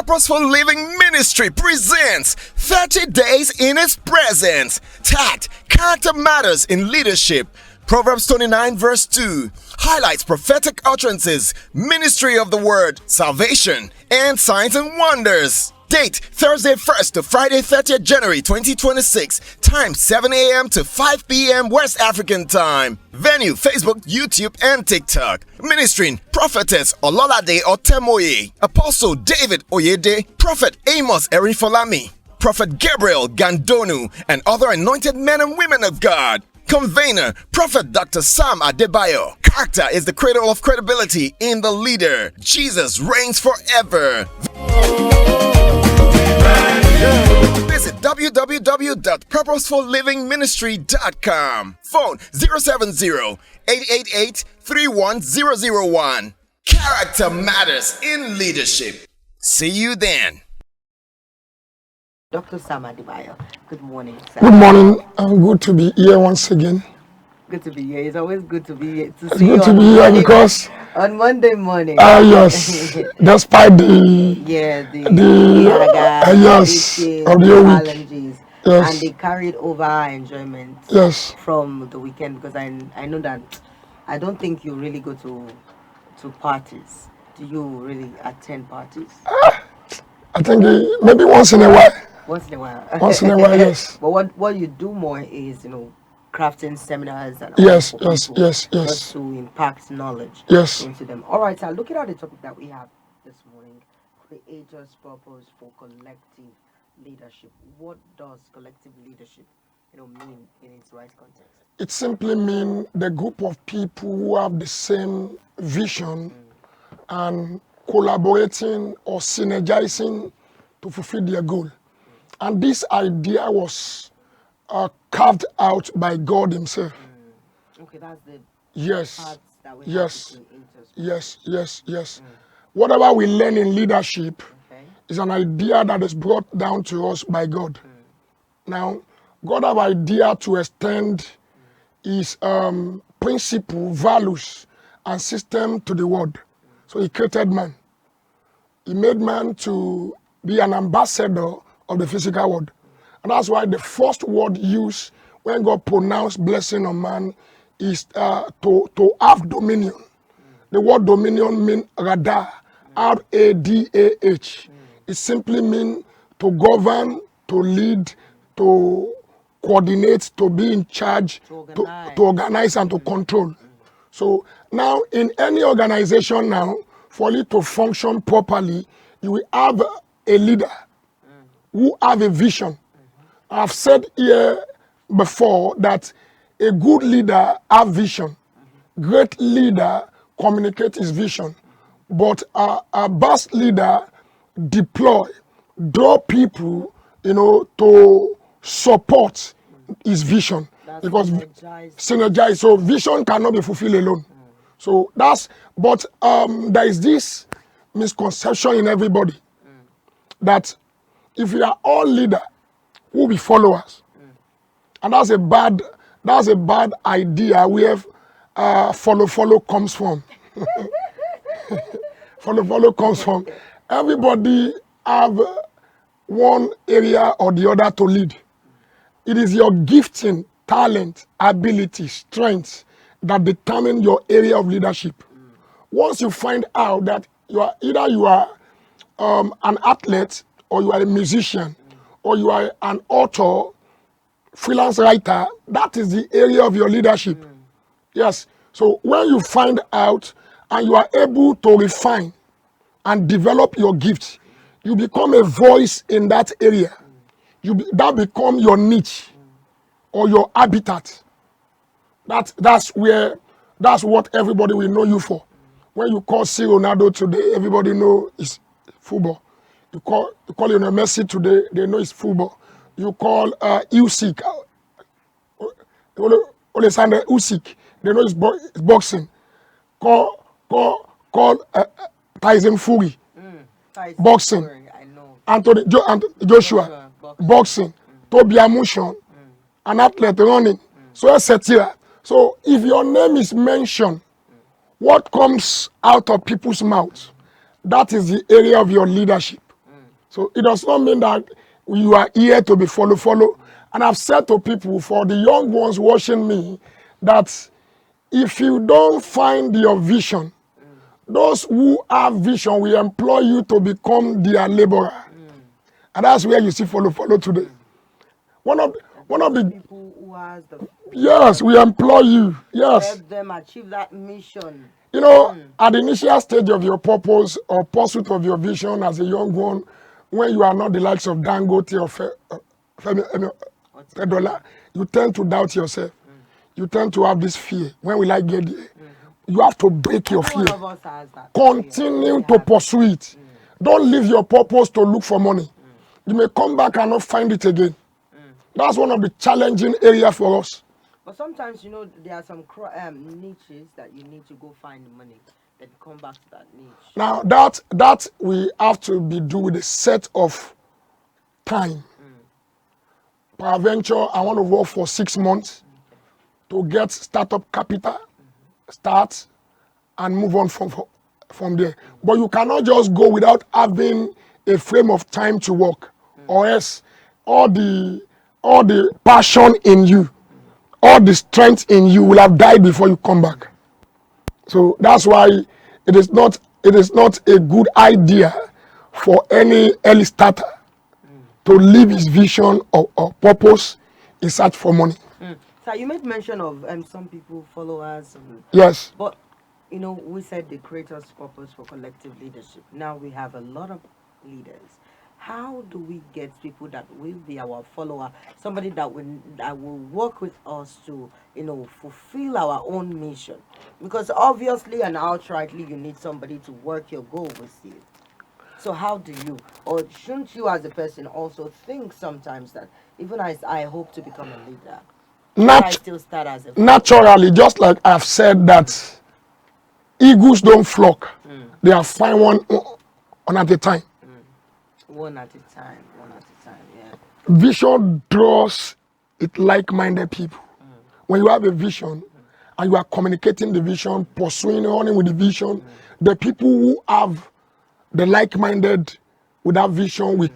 Purposeful Living Ministry presents 30 Days in His Presence. Tact, Character Matters in Leadership. Proverbs 29 verse 2 highlights prophetic utterances, ministry of the word, salvation, and signs and wonders. Date Thursday 1st to Friday 30th January 2026. Time 7 a.m. to 5 p.m. West African time. Venue Facebook, YouTube, and TikTok. Ministering Prophetess Ololade Otemoye, Apostle David Oyede, Prophet Amos Erifolami, Prophet Gabriel Gandonu, and other anointed men and women of God. Convener, Prophet Dr. Sam Adebayo. Character is the cradle of credibility in the leader. Jesus reigns forever. Visit www.purposefulllivingministry.com. Phone 070-888-31001. Character matters in leadership. See you then. Dr. Sam Adebayo, good morning, sir. Good morning. I'm good to be here once again. Good to be here. It's always good to be here. It's good to be here because on Monday morning. Yes, despite the yes of the challenges, yes, and they carried over our enjoyment from the weekend, because I know that I don't think you really go to parties. Do you really attend parties? I think maybe once in a while. Once in a while. Once in a while, yes. But what you do more is, crafting seminars and yes, just to impact knowledge into them. All right, sir, looking at the topic that we have this morning, Creator's purpose for collective leadership. What does collective leadership mean in its right context? It simply means the group of people who have the same vision and collaborating or synergizing to fulfill their goal. And this idea was carved out by God Himself. Okay, that's the yes, that we yes, yes. Whatever we learn in leadership is an idea that is brought down to us by God. Now, God have idea to extend His principle, values, and system to the world. So He created man. He made man to be an ambassador of the physical world. And that's why the first word used when God pronounced blessing on man is to have dominion. The word dominion means radah, R-A-D-A-H. It simply means to govern, to lead, to coordinate, to be in charge, to organize and to control. So now in any organization now, for it to function properly, you will have a leader who have a vision. I've said here before that a good leader have vision. Great leader communicate his vision. But a best leader deploy, draw people, to support his vision. That's because synergize. So vision cannot be fulfilled alone. So but there is this misconception in everybody that if we are all leader, we'll be followers. And that's a bad idea where follow comes from. follow comes from. Everybody have one area or the other to lead. It is your gifting, talent, ability, strength that determine your area of leadership. Once you find out that you are an athlete, or you are a musician, or you are an author, freelance writer, that is the area of your leadership. Yes. So when you find out and you are able to refine and develop your gift, you become a voice in that area. That become your niche or your habitat. That's what everybody will know you for. When you call C. Ronaldo today, everybody know it's football. You call Lionel Messi today, they know it's football. You call Usyk, Alexander Usyk, they know it's boxing. Call Tyson Fury, boxing. I know. Anthony Joshua, boxing. Toby Amushon, an athlete running. So etc. So if your name is mentioned, what comes out of people's mouths, that is the area of your leadership. So it does not mean that you are here to be follow. And I've said to people, for the young ones watching me, that if you don't find your vision, those who have vision will employ you to become their laborer. And that's where you see follow today. One of the people who has the yes, we employ you. Yes. help them achieve that mission. You know, at the initial stage of your purpose or pursuit of your vision as a young one, when you are not the likes of Dangote or Fedola, you tend to doubt yourself. You tend to have this fear. When will I get there? You have to break your fear. One of us has that Continue fear. to pursue it. Don't leave your purpose to look for money. You may come back and not find it again. That's one of the challenging areas for us. But sometimes, there are some niches that you need to go find the money, then come back to that niche. Now, that we have to be do with a set of time. Peradventure, I want to work for 6 months to get startup capital, start, and move on from there. But you cannot just go without having a frame of time to work, or else all the passion in you, all the strength in you will have died before you come back. So that's why it is not a good idea for any early starter to leave his vision or purpose in search for money. So you made mention of some people, followers. Yes. But, we said the creator's purpose for collective leadership. Now we have a lot of leaders. How do we get people that will be our follower, somebody that will work with us to, fulfill our own mission? Because obviously and outrightly, you need somebody to work your goal with you. So how do you, or shouldn't you as a person also think sometimes that even as I hope to become a leader, I still start as a follower? Naturally, just like I've said that eagles don't flock. They are flying one at a time. One at a time, yeah. Vision draws it like-minded people. When you have a vision and you are communicating the vision, pursuing, running with the vision, the people who have the like-minded with that vision will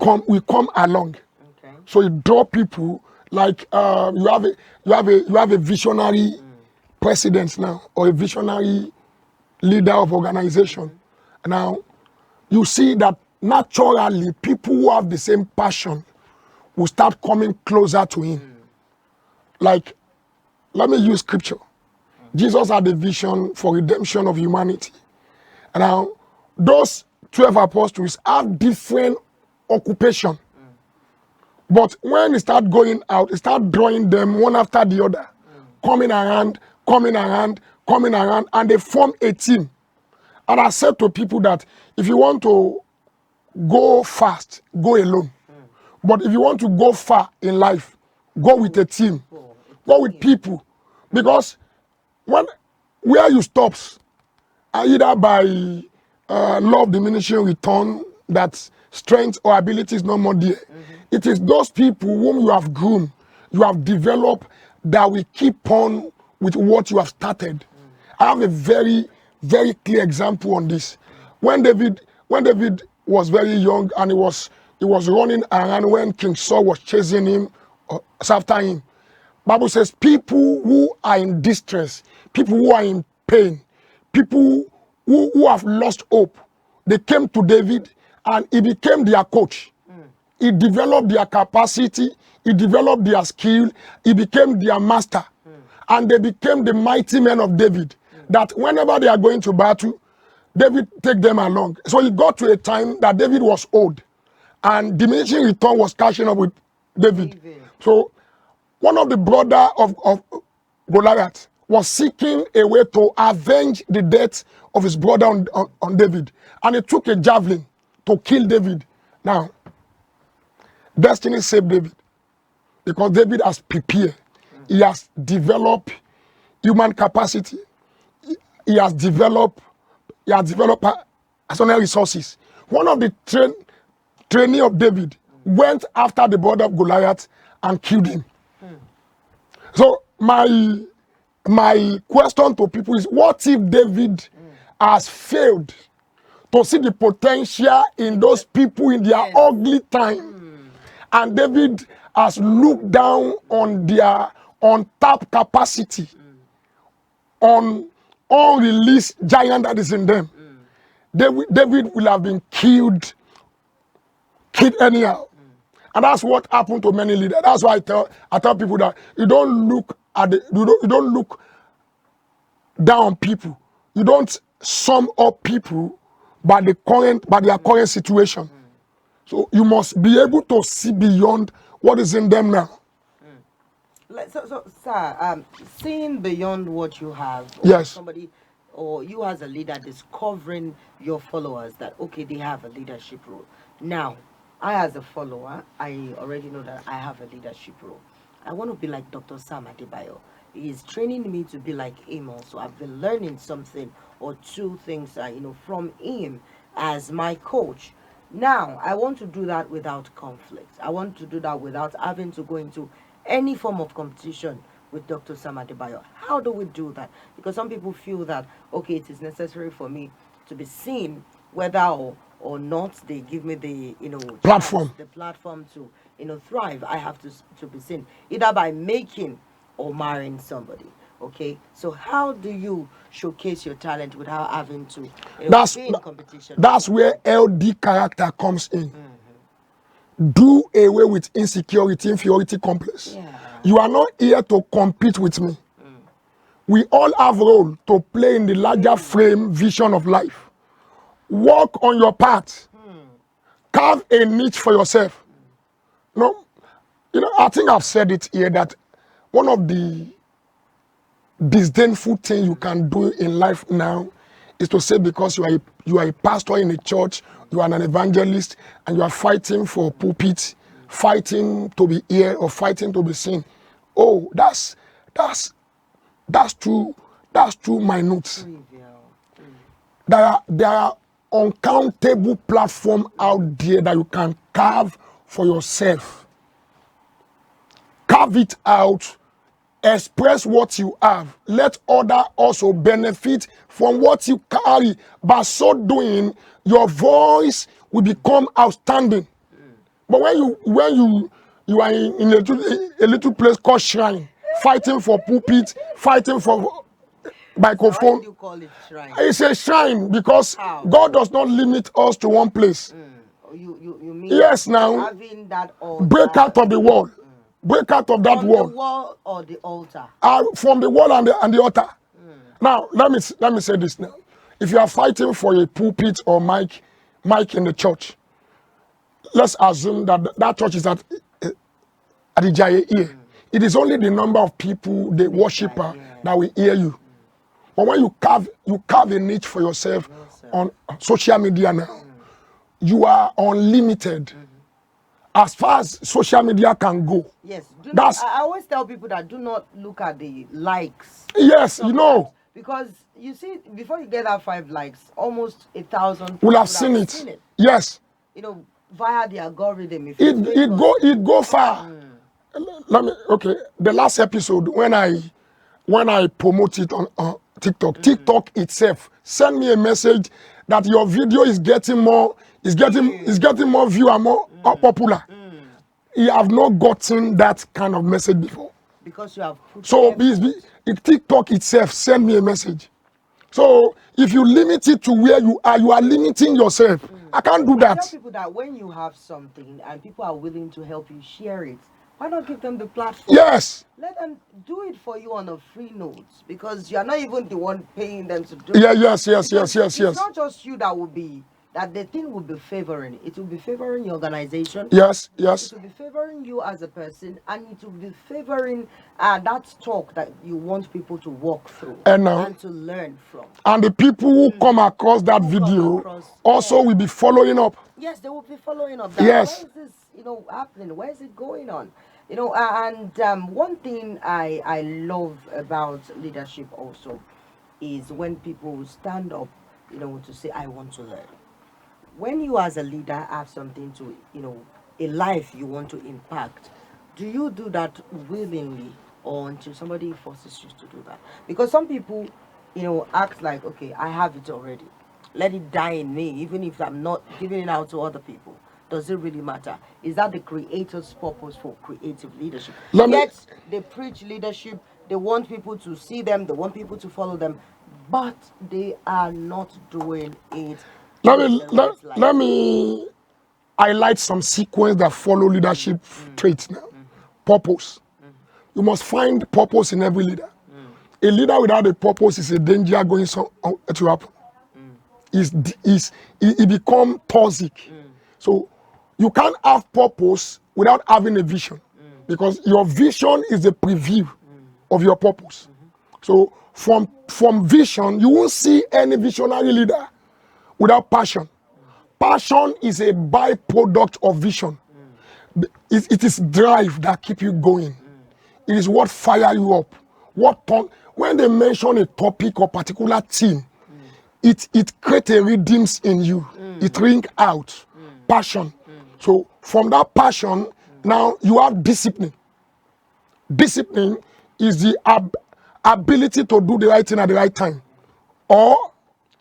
come along. Okay. So you draw people like you have a visionary president now, or a visionary leader of organization. Now you see that naturally people who have the same passion will start coming closer to him. Like, let me use scripture. Jesus had a vision for redemption of humanity. And now those 12 apostles have different occupation. But when he start going out, he start drawing them one after the other, coming around, and they form a team. And I said to people that if you want to go fast, go alone. But if you want to go far in life, go with a team. Go with people. Because where you stops, either by law of diminishing return, that strength or ability is no more there. It is those people whom you have groomed, you have developed, that will keep on with what you have started. I have a very, very clear example on this. When David was very young and he was running around when King Saul was chasing him, after him, Bible says people who are in distress, people who are in pain, people who have lost hope, they came to David and he became their coach. He developed their capacity, he developed their skill, he became their master. And they became the mighty men of David, that whenever they are going to battle, David take them along. So it got to a time that David was old and diminishing return was catching up with David. So one of the brother of Goliath was seeking a way to avenge the death of his brother on David. And he took a javelin to kill David. Now, destiny saved David because David has prepared. He has developed human capacity. He has developed personal resources. One of the trainee of David went after the brother of Goliath and killed him. So my question to people is, what if David has failed to see the potential in those people in their ugly time. And David has looked down on their untapped capacity, on unreleased giant that is in them. David will have been killed anyhow. And that's what happened to many leaders. That's why I tell people that you don't look at you don't look down on people. You don't sum up people by their current situation. So you must be able to see beyond what is in them now. So, sir, seeing beyond what you have, or Yes. somebody, or you as a leader discovering your followers that, okay, they have a leadership role. Now, I as a follower, I already know that I have a leadership role. I want to be like Dr. Sam Adebayo. He is training me to be like him also. I've been learning something or two things, from him as my coach. Now, I want to do that without conflict. I want to do that without having to go into any form of competition with Dr. Sam Adebayo. How do we do that? Because some people feel that, okay, it is necessary for me to be seen, whether or not they give me the Platform. the platform to thrive. I have to be seen either by making or marrying somebody. Okay, so how do you showcase your talent without having to be in competition? That's where LD character comes in. Do away with insecurity, inferiority complex. Yeah. You are not here to compete with me. We all have a role to play in the larger frame vision of life. Work on your path. Carve a niche for yourself. No, I think I've said it here that one of the disdainful things you can do in life now is to say because you are a pastor in a church, you are an evangelist, and you are fighting for pulpit, fighting to be here or fighting to be seen. Oh, that's too minute. There are uncountable platforms out there that you can carve for yourself. Carve it out. Express what you have. Let others also benefit from what you carry. By so doing, your voice will become outstanding. But when you are in a little place called shrine, fighting for pulpit, fighting for microphone. Why do you call it shrine? It's a shrine because God does not limit us to one place. You mean Yes, now having that altar, break out of the wall. Break out of that from wall. the wall or the altar? From the wall and the altar. Now, let me say this now. If you are fighting for a pulpit or mic in the church, let's assume that church is at the giant ear. It is only the number of people, the worshiper, that will hear you. But when you carve a niche for yourself on social media now, you are unlimited. As far as social media can go. Yes. I always tell people that do not look at the likes. Yes, because you see, before you get that 5 likes, almost 1,000 people will have seen it. Yes. Via the algorithm. If it go far. The last episode when I promote it on TikTok, TikTok itself send me a message that your video is getting more more view and more popular. You have not gotten that kind of message before. Because you have put TikTok itself send me a message. So if you limit it to where you are limiting yourself. I can't do that. I tell people that when you have something and people are willing to help you share it, why not give them the platform? Yes. Let them do it for you on a free note, because you are not even the one paying them to do it. Yes. It's not just you that the thing will be favoring. It will be favoring your organization. Yes. It will be favoring you as a person, and it will be favoring that talk that you want people to walk through and to learn from. And the people who come across that video also will be following up. Yes, they will be following up. Yes. Where is this, happening? Where is it going on? And one thing I love about leadership also is when people stand up, to say, I want to learn. When you as a leader have something to, a life you want to impact, do you do that willingly or until somebody forces you to do that? Because some people, act like, okay, I have it already. let it die in me, even if I'm not giving it out to other people? Does it really matter? Is that the Creator's purpose for creative leadership? Yet they preach leadership, they want people to see them, they want people to follow them, but they are not doing it. Let me highlight some sequence that follow leadership traits now. Purpose. You must find purpose in every leader. A leader without a purpose is a danger going to happen. It become toxic. So you can't have purpose without having a vision, because your vision is a preview of your purpose. So from vision, you won't see any visionary leader without passion. Passion is a byproduct of vision. It is drive that keep you going. It is what fire you up. When they mention a topic or particular theme, it creates a rhythm in you. It rings out. Passion. So from that passion, now you have discipline. Discipline is the ability to do the right thing at the right time, or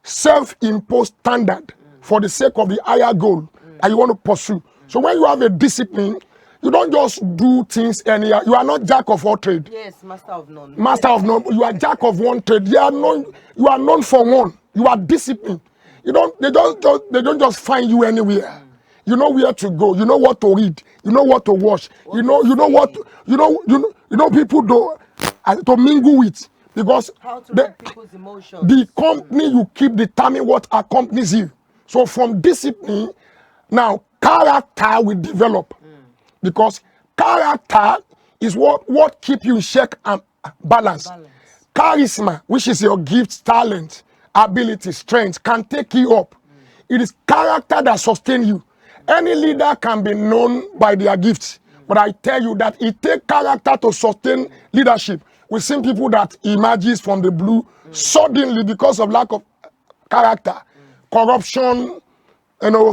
self-imposed standard for the sake of the higher goal that you want to pursue. So when you have a discipline, you don't just do things anyhow. You are not jack of all trade. Yes, master of none. Master of none. You are jack of one trade. You are known for one. You are disciplined. They don't just find you anywhere. You know where to go. You know what to read. You know what to watch. You know people to mingle with, because how to read people's emotions. The company you keep determine what accompanies you. So from discipline, now character will develop, because character is what keep you in check and balance. Charisma, which is your gift, talent, ability, strength, can take you up. It is character that sustains you. Any leader can be known by their gifts, but I tell you that it takes character to sustain leadership. We've seen people that emerges from the blue suddenly because of lack of character, corruption,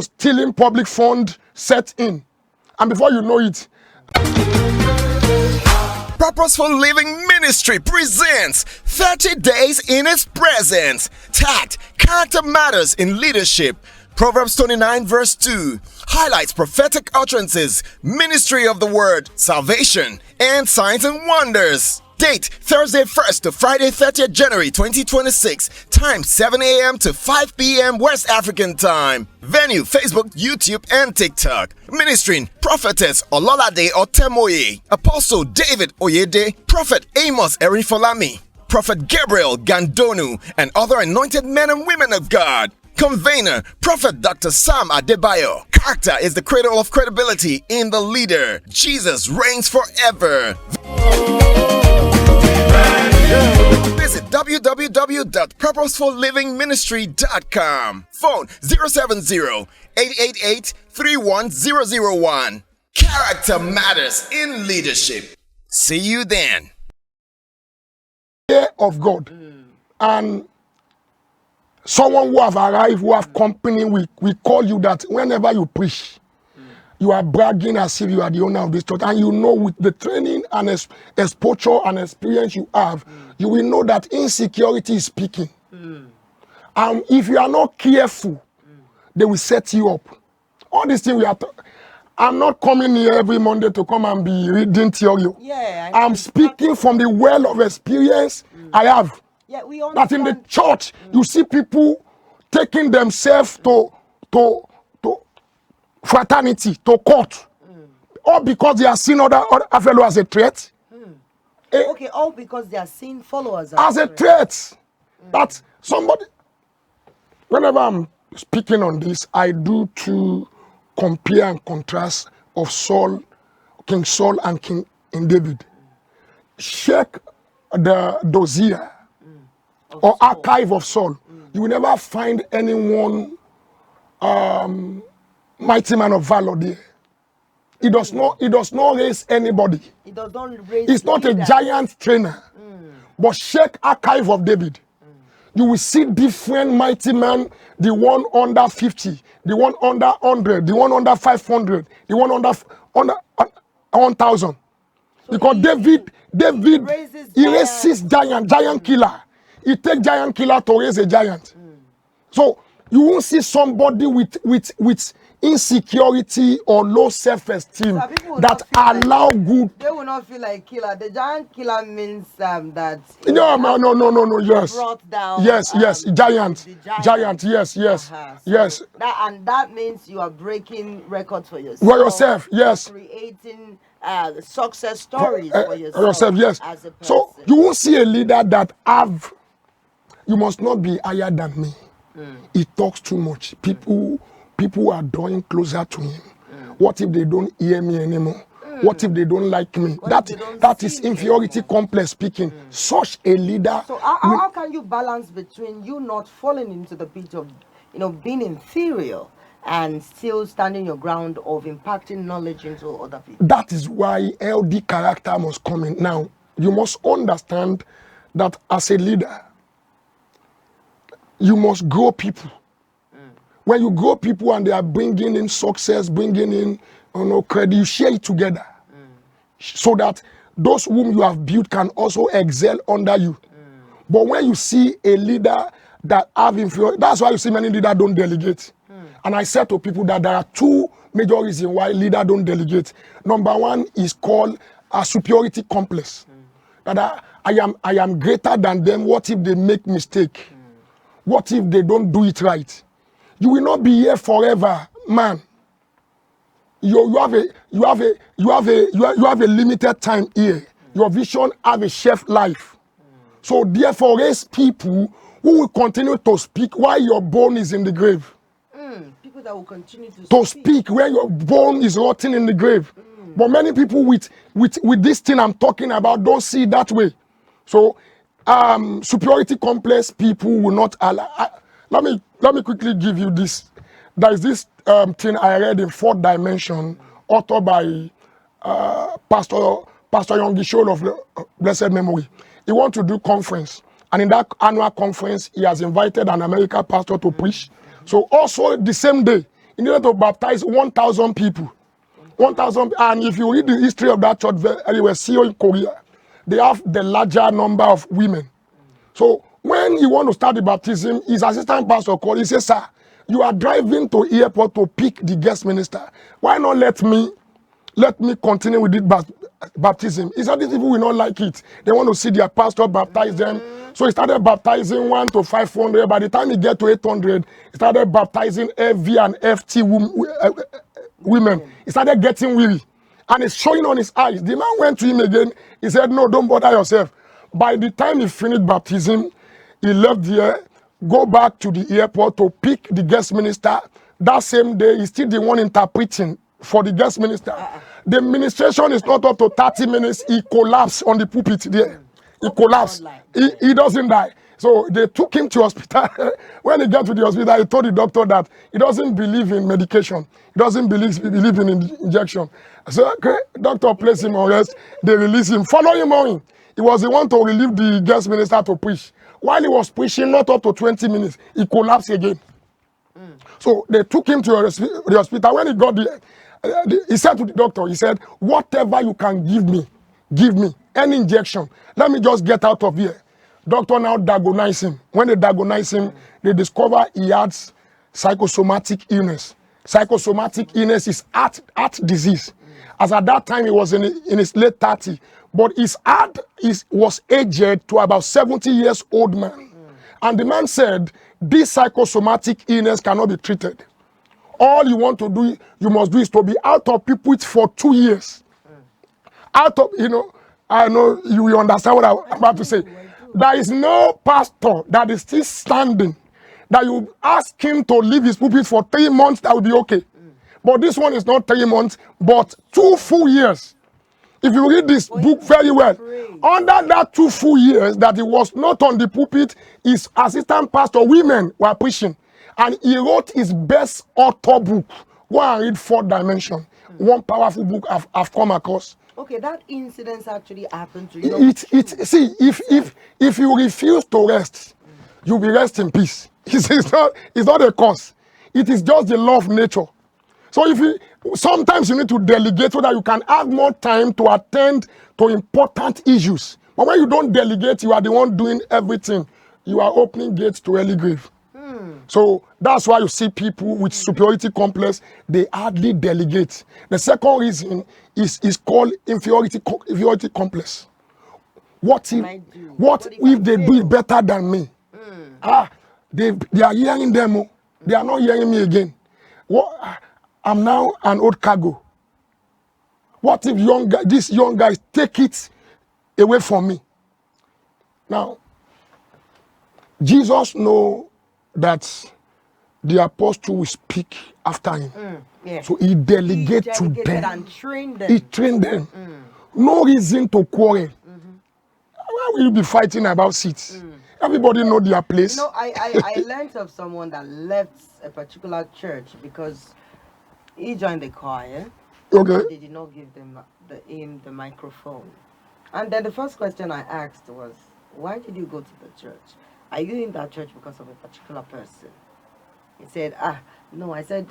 stealing public fund set in, and before you know it. Purposeful Living Ministry presents 30 Days in His Presence. Tact, character matters in leadership. Proverbs 29 verse 2 highlights prophetic utterances, ministry of the word, salvation, and signs and wonders. Date Thursday 1st to Friday 30th January 2026. Time 7 a.m. to 5 p.m. West African time. Venue Facebook, YouTube, and TikTok. Ministering Prophetess Ololade Otemoye, Apostle David Oyede, Prophet Amos Erifolami, Prophet Gabriel Gandonu, and other anointed men and women of God. Convener, Prophet Dr. Sam Adebayo. Character is the cradle of credibility in the leader. Jesus reigns forever. Visit www.purposefulllivingministry.com. Phone 070-888-31001. Character matters in leadership. See you then. Of God. And someone who have arrived, who have company, we call you that whenever you preach, you are bragging as if you are the owner of this church. And you know, with the training and exposure and experience you have, you will know that insecurity is speaking. And if you are not careful, they will set you up. All these things I'm not coming here every Monday to come and be reading theory. I'm speaking from the well of experience I have. Yeah, we understand. That in the church, you see people taking themselves to fraternity, to court, all because they are seeing other fellows as a threat. Okay, all because they are seeing followers as a threat. That somebody, whenever I'm speaking on this, I do to compare and contrast of King Saul and King David. Check the dossier or archive of Saul. You will never find anyone mighty man of valor there. It does not raise anybody. It does not raise. It's not a giant trainer. But check archive of David. You will see different mighty men, the one under 50, the one under 100, the one under 500, the one under 1,000. Because David raises giant killer. It takes giant killer to raise a giant. So You won't see somebody with insecurity or low self-esteem that allow like, good. They will not feel like killer. The giant killer means that No. Yes. Brought down. Yes. Giant. Yes. So that means you are breaking records for yourself. For yourself. Yes. Creating success stories for yourself. Yes. As a person. So you won't see a leader that have. You must not be higher than me. He talks too much. People are drawing closer to him. What if they don't hear me anymore? What if they don't like me? That is inferiority complex speaking. Such a leader. So how can you balance between you not falling into the pit of being inferior and still standing your ground of impacting knowledge into other people? That is why LD character must come in. Now, you must understand that as a leader, you must grow people. When you grow people and they are bringing in success, bringing in credit, you share it together. So that those whom you have built can also excel under you. But when you see a leader that have influence, that's why you see many leaders don't delegate. And I said to people that there are two major reasons why leaders don't delegate. Number one is called a superiority complex. That I am greater than them. What if they make mistake? What if they don't do it right? You will not be here forever, man. You have a limited time here. Your vision have a shelf life. So therefore, raise people who will continue to speak while your bone is in the grave. People that will continue to speak where your bone is rotting in the grave. But many people with this thing I'm talking about don't see it that way. So superiority complex people will not allow. Let me quickly give you this. There is this thing I read in Fourth Dimension, authored by Pastor Yongi Shoal of blessed memory. He wants to do conference, and in that annual conference, he has invited an American pastor to preach. So also the same day, he needed to baptize 1,000 people. 1,000, and if you read the history of that church, anyway, CEO in Korea, they have the larger number of women. So when he want to start the baptism, his assistant pastor called. He says, "Sir, you are driving to airport to pick the guest minister. Why not let me continue with this baptism?" He said, "These people will not like it. They want to see their pastor baptize them." So he started baptizing 1 to 500. By the time he get to 800, he started baptizing FV and FT women. He started getting weary, and it's showing on his eyes. The man went to him again. He said, "No, don't bother yourself." By the time he finished baptism, he left there, go back to the airport to pick the guest minister. That same day, he's still the one interpreting for the guest minister. The ministration is not up to 30 minutes. He collapsed on the pulpit there. He collapsed. He doesn't die. So they took him to hospital. When he got to the hospital, he told the doctor that he doesn't believe in medication. He doesn't believe in injection. So, okay, doctor placed him on rest. They released him. Follow him on. He was the one to relieve the guest minister to preach. While he was preaching, not up to 20 minutes, he collapsed again. So they took him to the hospital. When he got there, he said to the doctor, he said, "Whatever you can give me, any injection. Let me just get out of here." Doctor now diagnosed him. When they diagnosed him, they discover he had psychosomatic illness. Psychosomatic illness is heart disease. As at that time, he was in his late 30s. But his heart was aged to about 70 years old man. And the man said, "This psychosomatic illness cannot be treated. All you want to do, you must do is to be out of people for 2 years." Out of, I know you will understand what I'm about to say. There is no pastor that is still standing that you ask him to leave his pulpit for 3 months, that will be okay. But this one is not 3 months, but 2 full years. If you read this book very well, under that 2 full years that he was not on the pulpit, his assistant pastor, women were preaching. And he wrote his best author book. Go and read Fourth Dimension. One powerful book I've come across. Okay, that incident actually happened to you. See, if you refuse to rest, you'll be rest in peace. It's not a cause. It is just the law of nature. So sometimes you need to delegate so that you can have more time to attend to important issues. But when you don't delegate, you are the one doing everything. You are opening gates to early grave. So that's why you see people with superiority complex, they hardly delegate. The second reason is called inferiority complex. What if they do it better than me? They are hearing them. They are not hearing me again. I'm now an old cargo. What if these young guys take it away from me? Now, Jesus knows that the apostle will speak after him. So he delegated to them. And trained them. He trained them. No reason to quarrel. Why will you be fighting about seats? Everybody know their place. You know, I learned of someone that left a particular church because he joined the choir. Okay. They did not give them the microphone. And then the first question I asked was, why did you go to the church? Are you in that church because of a particular person? He said, no. I said,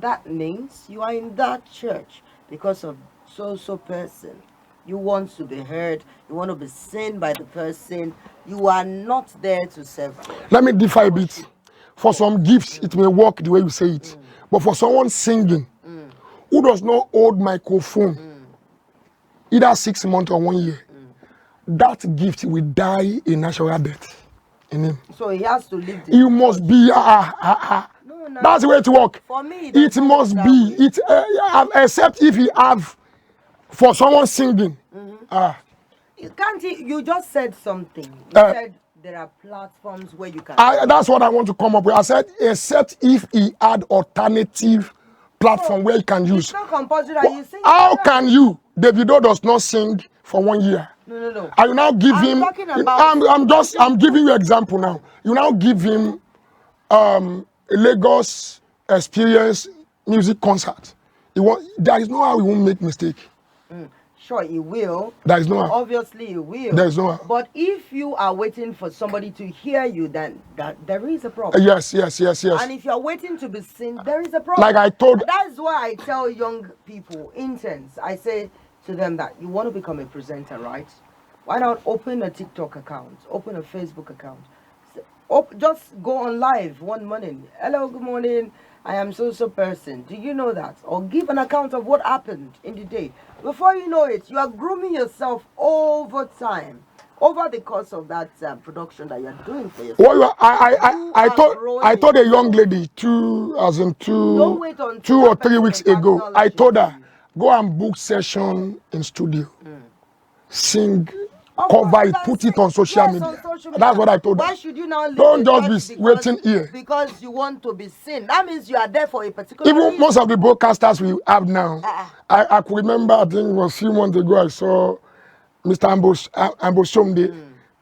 that means you are in that church because of so person. You want to be heard. You want to be seen by the person. You are not there to serve God. Let me differ a bit. For some gifts, it may work the way you say it. But for someone singing, who does not hold microphone, either 6 months or 1 year, that gift will die a natural death in him. So he has to leave the You must be, No. That's the way to work. For me, it must be, except if you have, for someone singing, you just said something. You said there are platforms where you can. That's what I want to come up with. I said, except if he had alternative platform where you can use. It's not compulsory that you sing. How can you? Davido does not sing for 1 year. No. I will now give him. I'm giving you example now. You now give him a Lagos experience music concert. There is no how he won't make mistake. Sure, he will. There is no how. Obviously, he will. There is no how. But if you are waiting for somebody to hear you, then there is a problem. Yes. And if you are waiting to be seen, there is a problem. Like I told. That's why I tell young people, interns, I say to them that you want to become a presenter, right? Why not open a TikTok account, open a Facebook account, just go on live one morning. Hello, good morning. I am so person. Do you know that? Or give an account of what happened in the day. Before you know it, you are grooming yourself over time, over the course of that production that you are doing for yourself. Well, I told a young lady 2 or 3 weeks ago. I told her, go and book session in studio, sing, cover it, put it on social media. That's what I told her. Why should you now don't just be waiting here because you want to be seen? That means you are there for a particular Even reason. most of the broadcasters we have now, I could remember, I think it was a few months ago, I saw Mr. Amboshomde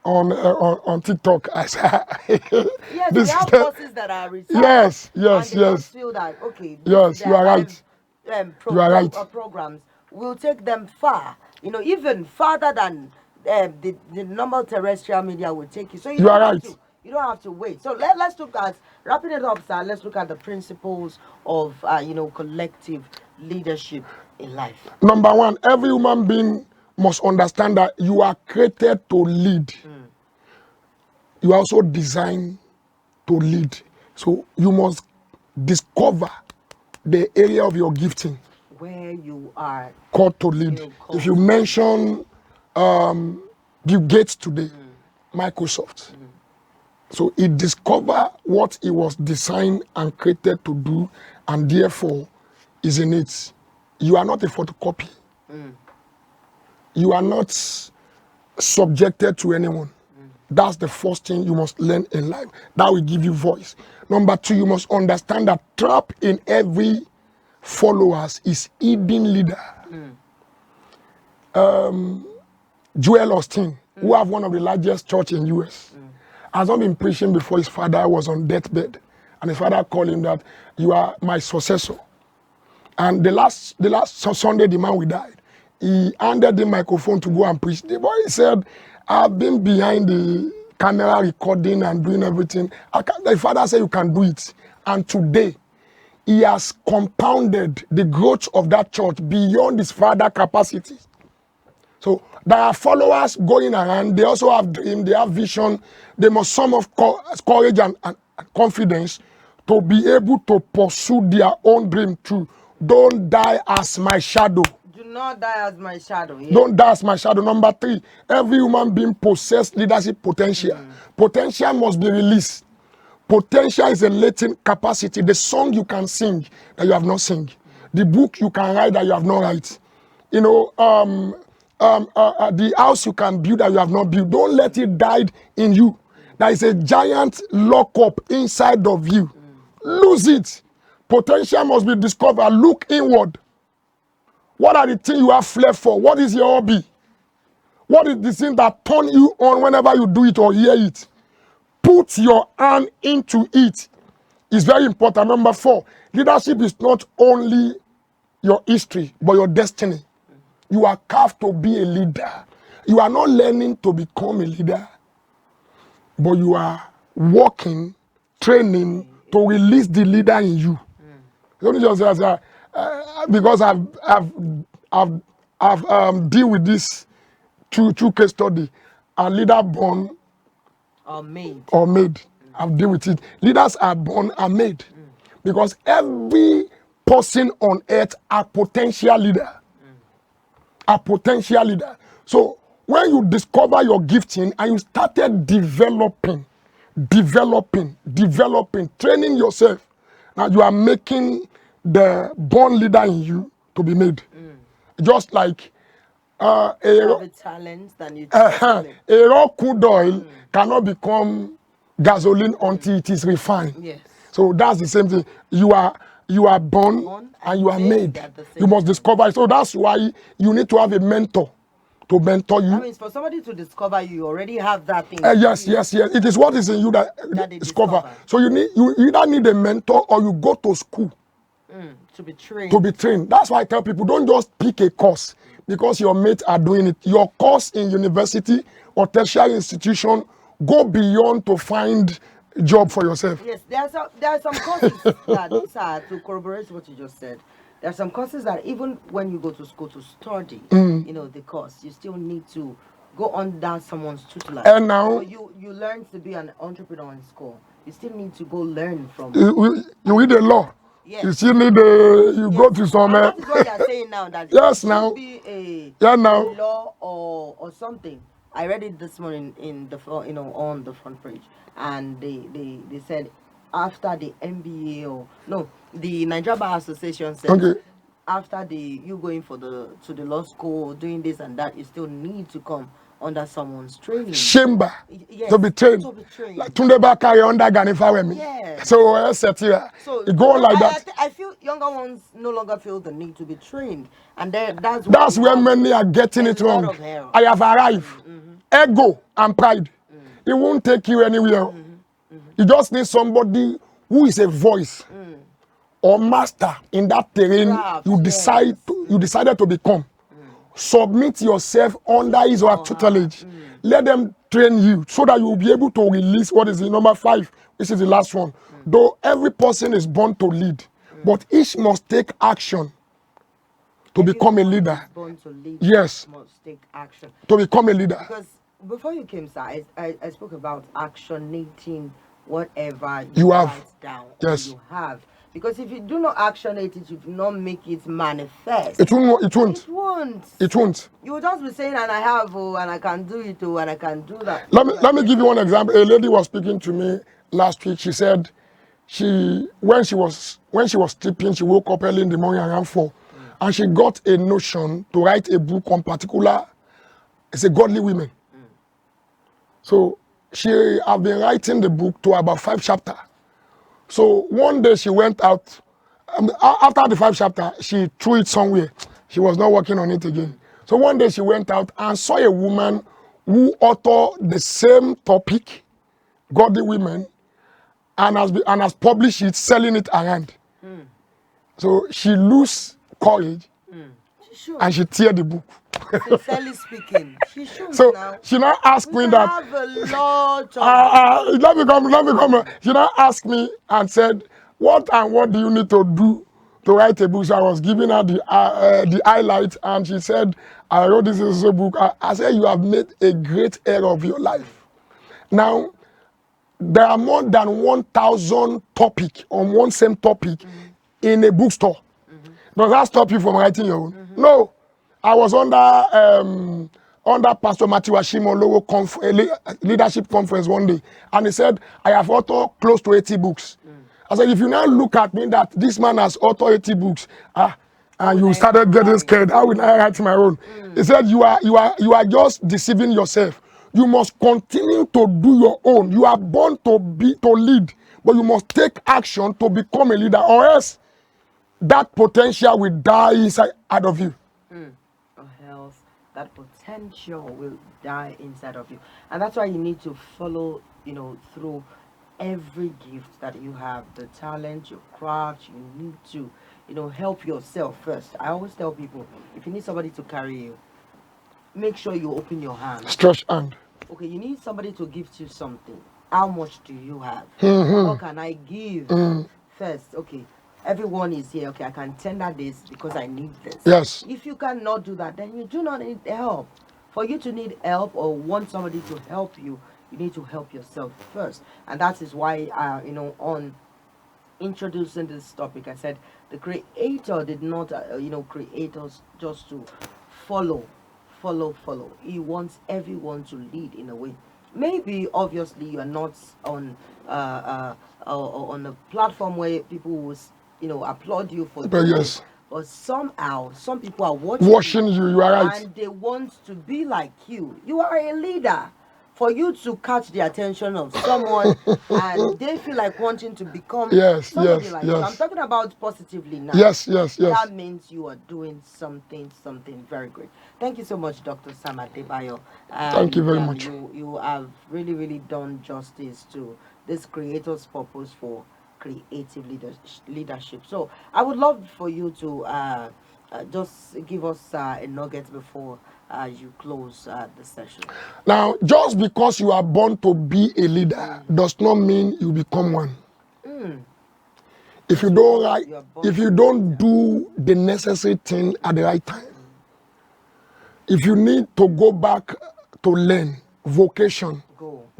on TikTok. I said, yes, we have bosses that are retired. Yes. And they feel that, okay, yes, you are right. You are right. Programs will take them far, even farther than the normal terrestrial media will take you. So you are right. You don't have to wait. So let's look at, wrapping it up, sir, let's look at the principles of, collective leadership in life. Number one, every human being must understand that you are created to lead. You are also designed to lead. So you must discover the area of your gifting. Where you are called to lead. If you mention Bill Gates today, Microsoft. So he discovered what he was designed and created to do, and therefore is in it. You are not a photocopy. You are not subjected to anyone. That's the first thing you must learn in life. That will give you voice. Number two, you must understand that trap in every followers is hidden leader. Joel Osteen, who have one of the largest church in US, has not been preaching before his father was on deathbed, and his father called him that you are my successor. And the last Sunday the man we died, he handed the microphone to go and preach. The boy said, I've been behind the camera recording and doing everything. The father said you can do it. And today, he has compounded the growth of that church beyond his father's capacity. So there are followers going around. They also have dream. They have vision. They must sum of courage and confidence to be able to pursue their own dream too. Don't die as my shadow. Do not die as my shadow. Yeah. Don't die as my shadow. Number 3, every human being possesses leadership potential. Potential must be released. Potential is a latent capacity. The song you can sing that you have not sing. The book you can write that you have not write. You know, the house you can build that you have not built. Don't let it die in you. There is a giant lockup inside of you. Lose it. Potential must be discovered. Look inward. What are the things you have flair for? What is your hobby? What is the thing that turn you on whenever you do it or hear it? Put your hand into it. It's very important. Number 4, leadership is not only your history, but your destiny. You are carved to be a leader. You are not learning to become a leader, but you are working, training to release the leader in you. Don't just say, because I've deal with this two case study. A leader born Or made. I've dealt with it. Leaders are born and made. Because every person on earth a potential leader. A potential leader. So when you discover your gifting and you started developing, training yourself, now you are making the born leader in you to be made. Just like a talent than you a raw crude oil cannot become gasoline until it is refined. Yes. So that's the same thing. You are born and you are made. You must discover it. So that's why you need to have a mentor to mentor you. That means for somebody to discover you already have that thing. Yes. It is what is in you that they discover. So you either need a mentor or you go to school to be trained. That's why I tell people, don't just pick a course because your mates are doing it. Your course in university or tertiary institution, go beyond to find a job for yourself. Yes, there are some courses that, to corroborate what you just said, there are some courses that even when you go to school to study, you know, the course, you still need to go under someone's tutelage. And now so you learn to be an entrepreneur in school. You still need to go learn from. You read the law. Yes. You still need go to some. That is what you are saying now. That yes, it now. Should be a law or something. I read it this morning in the on the front page, and they said after the NBA the Nigeria Bar Association said after you going to the law school doing this and that, you still need to come under someone's training. Chamber. Yes, to be trained. Like Tunde Bakari under Ganifa Wemi. Yes. So it go like that. I feel younger ones no longer feel the need to be trained, and that's where many are getting it wrong. I have arrived. Ego and pride. It won't take you anywhere. You just need somebody who is a voice or master in that terrain. You decided to become. Submit yourself under his or her tutelage. Let them train you so that you will be able to release what is the number 5, which is the last one. Though every person is born to lead, but each must take action to become a leader. Born to lead, yes. Must take action to become a leader. Because before you came, sir, I spoke about actionating whatever you have write down. Yes. You have. Because if you do not actionate it, you do not make it manifest. It won't. It won't. You will just be saying, and I have, and I can do it, and I can do that. Let me give you one example. A lady was speaking to me last week. She said, when she was sleeping, she woke up early in the morning around 4, and she got a notion to write a book on particular. It's a godly women. So she have been writing the book to about 5 chapters. So one day she went out, after the 5 chapters, she threw it somewhere. She was not working on it again. So one day she went out and saw a woman who authored the same topic, godly women, and has published it, selling it around. So she lose courage and she tear the book. Sincerely speaking, she should. So now. She now asked me that. Have a lot of let me come. She now asked me and said, what do you need to do to write a book? So I was giving her the highlights, and she said, I wrote this is a book. I said, you have made a great error of your life. Now, there are more than 1,000 topic on one same topic in a bookstore. Does that stop you from writing your own? No. I was under Pastor Matthew Ashimolowo leadership conference one day, and he said, I have authored close to 80 books. I said, if you now look at me that this man has authored 80 books, and you started getting scared, how will I write my own? He said, you are just deceiving yourself. You must continue to do your own. You are born to lead, but you must take action to become a leader, or else that potential will die inside of you. Or else that potential will die inside of you. And that's why you need to follow, through every gift that you have, the talent, your craft. You need to, help yourself first. I always tell people, if you need somebody to carry you, make sure you open your hand. Stretch hand. Okay, you need somebody to give you something. How much do you have? What can I give? First, okay. Everyone is here. Okay, I can tender this because I need this. Yes. If you cannot do that, then you do not need help. For you to need help or want somebody to help you, you need to help yourself first. And that is why, on introducing this topic, I said the Creator did not, create us just to follow. He wants everyone to lead in a way. Maybe, obviously, you are not on a platform where people will applaud you for but yes. But somehow, some people are watching you. You are right. And they want to be like you. You are a leader. For you to catch the attention of someone and they feel like wanting to become somebody like you. I'm talking about positively now. Yes. That means you are doing something very great. Thank you so much, Dr. Sam Adebayo. Thank you very much. You have really, really done justice to this Creator's purpose for creative leadership. So I would love for you to just give us a nugget before you close the session. Now, just because you are born to be a leader does not mean you become one. If you don't do the necessary thing at the right time, if you need to go back to learn vocation,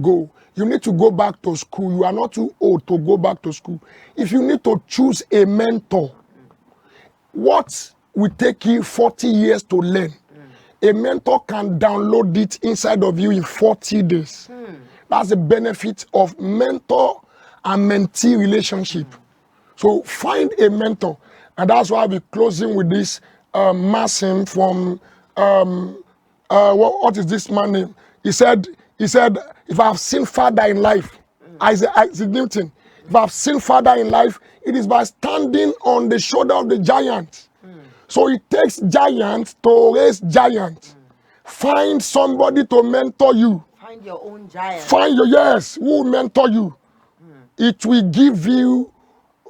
go. You need to go back to school. You are not too old to go back to school. If you need to choose a mentor, what will take you 40 years to learn, a mentor can download it inside of you in 40 days. That's the benefit of mentor and mentee relationship. So find a mentor. And that's why I'll be closing with this Maxim from, what is this man name? He said, if I've seen Father in life, Isaac Newton, if I've seen Father in life, it is by standing on the shoulder of the giant. So it takes giants to raise giants. Find somebody to mentor you. Find your own giant. Who will mentor you. It will give you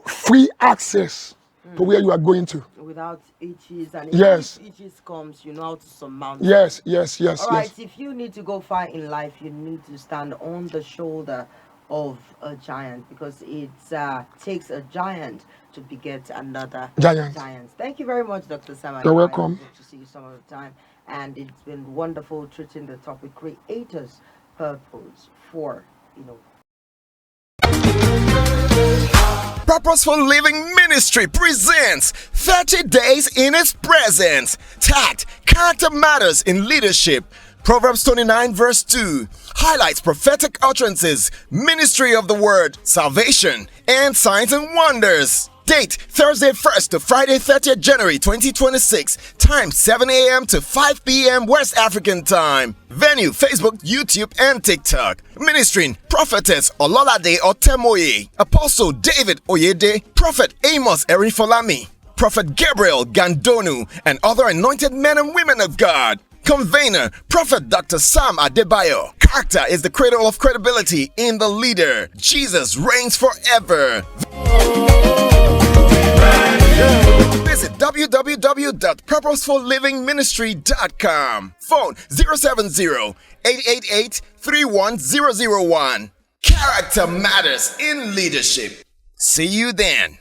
free access to where you are going to. Without itches, and if itches comes, you know how to surmount. Yes. All right, if you need to go far in life, you need to stand on the shoulder of a giant, because it takes a giant to beget another giant. Thank you very much, Dr. Sam. You're welcome. Good to see you some of the time, and it's been wonderful treating the topic Creator's Purpose for Purposeful Living Ministry presents 30 Days in His Presence. Tact, Character Matters in Leadership. Proverbs 29 verse 2 highlights prophetic utterances, ministry of the word, salvation, and signs and wonders. Date Thursday 1st to Friday 30th January 2026. Time 7 a.m. to 5 p.m. West African Time. Venue Facebook, YouTube, and TikTok. Ministering Prophetess Ololade Otemoye, Apostle David Oyede, Prophet Amos Erifolami, Prophet Gabriel Gandonu, and other anointed men and women of God. Convener, Prophet Dr. Sam Adebayo. Character is the cradle of credibility in the leader. Jesus reigns forever. Visit www.purposefullivingministry.com. Phone 070-888-31001. Character matters in leadership. See you then.